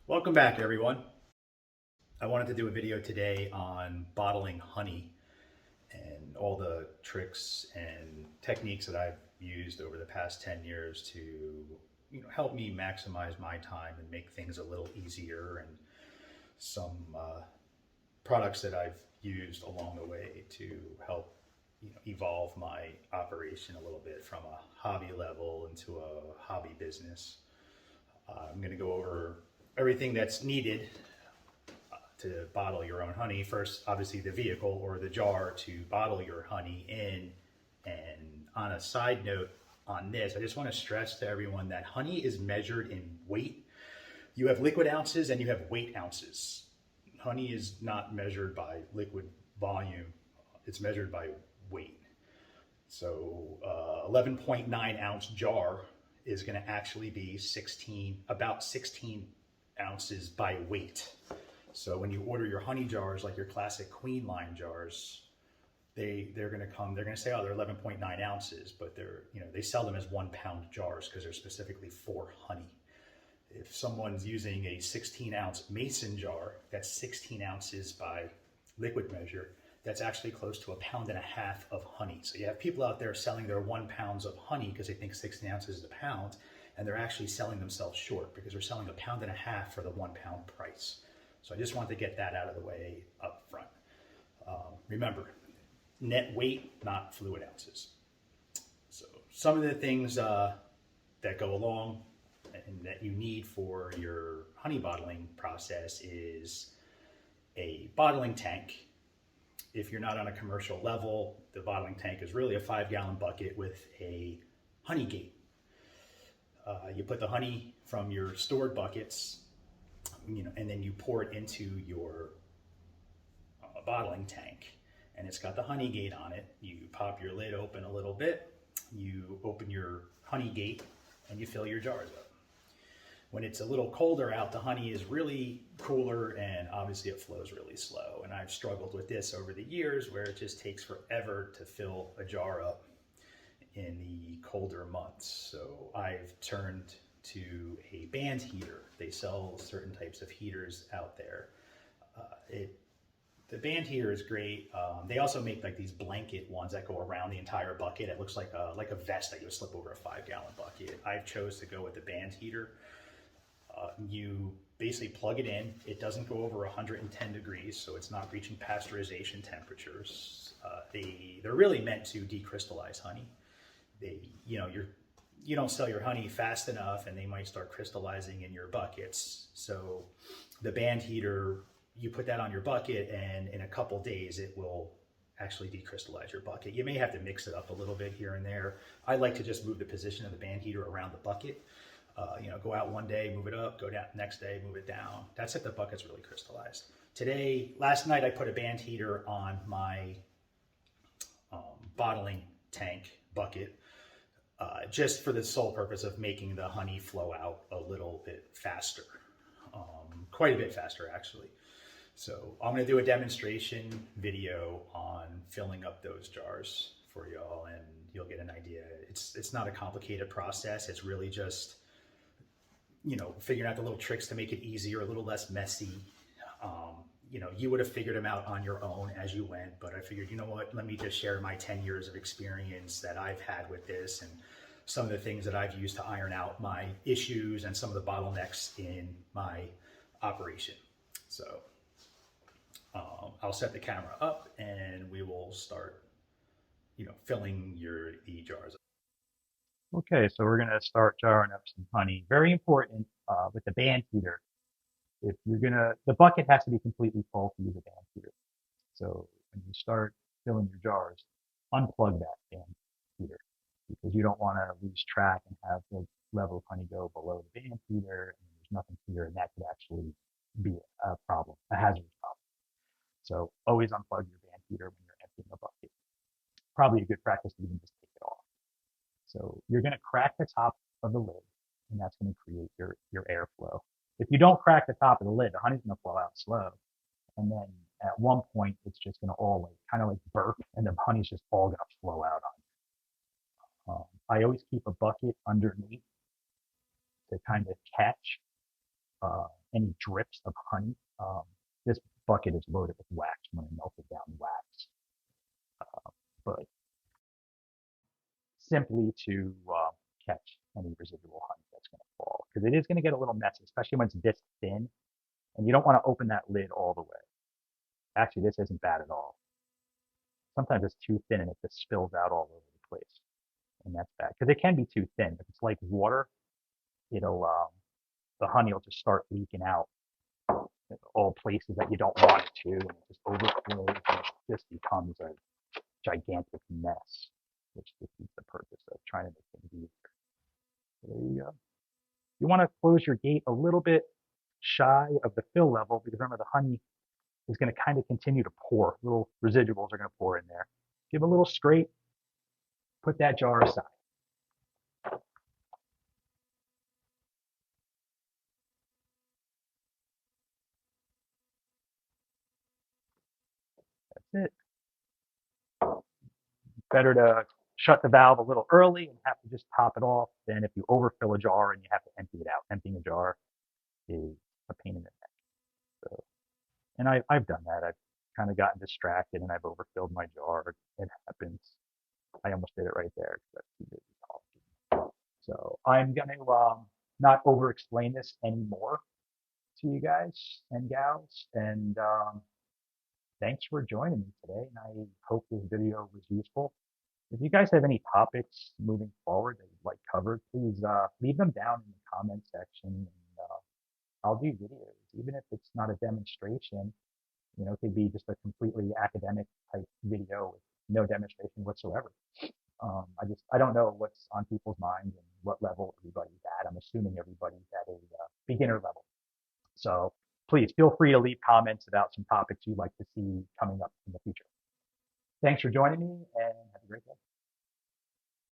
Welcome back, everyone. I wanted to do a video today on bottling honey and all the tricks and techniques that I've used over the past 10 years to help me maximize my time and make things a little easier, and some products that I've used along the way to help evolve my operation a little bit from a hobby level into a hobby business. I'm going to go over everything that's needed to bottle your own honey. First, obviously, the vehicle or the jar to bottle your honey in. And on a side note on this, I just want to stress to everyone that honey is measured in weight. You have liquid ounces and you have weight ounces. Honey is not measured by liquid volume, it's measured by weight. So 11.9 ounce jar is going to actually be about 16 ounces by weight. So when you order your honey jars, like your classic queen line jars, they're going to say, oh, they're 11.9 ounces, but they sell them as 1 pound jars because they're specifically for honey. If someone's using a 16 ounce mason jar, that's 16 ounces by liquid measure, that's actually close to 1.5 pounds of honey. So you have people out there selling their 1 pounds of honey because they think 16 ounces is a pound, and they're actually selling themselves short because they're selling 1.5 pounds for the 1 pound price. So I just wanted to get that out of the way up front. Remember, net weight, not fluid ounces. So some of the things that go along and that you need for your honey bottling process is a bottling tank. If you're not on a commercial level, the bottling tank is really a 5-gallon bucket with a honey gate. You put the honey from your stored buckets, and then you pour it into your bottling tank, and it's got the honey gate on it. You pop your lid open a little bit, you open your honey gate, and you fill your jars up. When it's a little colder out, the honey is really cooler, and obviously it flows really slow. And I've struggled with this over the years, where it just takes forever to fill a jar up in the colder months. So I've turned to a band heater. They sell certain types of heaters out there. The band heater is great. They also make like these blanket ones that go around the entire bucket. It looks like a vest that you would slip over a 5-gallon bucket. I've chose to go with the band heater. You basically plug it in. It doesn't go over 110 degrees, so it's not reaching pasteurization temperatures. They're really meant to decrystallize honey. You don't sell your honey fast enough, and they might start crystallizing in your buckets. So the band heater, you put that on your bucket, and in a couple days it will actually decrystallize your bucket. You may have to mix it up a little bit here and there. I like to just move the position of the band heater around the bucket. Go out one day, move it up, go down next day, move it down. That's if the bucket's really crystallized. Last night I put a band heater on my bottling tank bucket, just for the sole purpose of making the honey flow out a little bit faster, quite a bit faster actually. So I'm going to do a demonstration video on filling up those jars for y'all, and you'll get an idea. It's not a complicated process. It's really just figuring out the little tricks to make it easier, a little less messy. You would have figured them out on your own as you went, but I figured, you know what, let me just share my 10 years of experience that I've had with this, and some of the things that I've used to iron out my issues and some of the bottlenecks in my operation. So I'll set the camera up and we will start, filling the jars up. Okay, so we're going to start jarring up some honey. Very important with the band heater. The bucket has to be completely full to use a band heater. So when you start filling your jars, unplug that band heater because you don't want to lose track and have the level of honey go below the band heater and there's nothing here, and that could actually be a problem, a hazardous problem. So always unplug your band heater when you're emptying a bucket. Probably a good practice to even just take it off. So you're going to crack the top of the lid, and that's going to create your airflow. If you don't crack the top of the lid, the honey's going to flow out slow. And then at one point, it's just going to all kind of like burp, and the honey's just all going to flow out on you. I always keep a bucket underneath to kind of catch any drips of honey. This bucket is loaded with wax. I'm going to melt it down wax, but simply to catch any residual honey that's going to fall, because it is going to get a little messy, especially when it's this thin, and you don't want to open that lid all the way. Actually, this isn't bad at all. Sometimes it's too thin and it just spills out all over the place, and that's bad because it can be too thin. If it's like water, it'll the honey will just start leaking out in all places that you don't want it to, and it just overflows and it just becomes a gigantic mess, which defeats the purpose of trying to make things easier. So there you go. You want to close your gate a little bit shy of the fill level because remember the honey is going to kind of continue to pour. Little residuals are going to pour in there. Give a little straight, put that jar aside. That's it. Better to shut the valve a little early and have to just top it off than if you overfill a jar and you have to empty it out. Emptying a jar is a pain in the neck. So, and I've done that. I've kind of gotten distracted and I've overfilled my jar. It happens. I almost did it right there because that's too busy talking. So I'm going to not over explain this anymore to you guys and gals. And thanks for joining me today. And I hope this video was useful. If you guys have any topics moving forward that you'd like covered, please leave them down in the comment section. And I'll do videos, even if it's not a demonstration. You know, it could be just a completely academic type video with no demonstration whatsoever. I don't know what's on people's minds and what level everybody's at. I'm assuming everybody's at a beginner level. So please feel free to leave comments about some topics you'd like to see coming up in the future. Thanks for joining me, and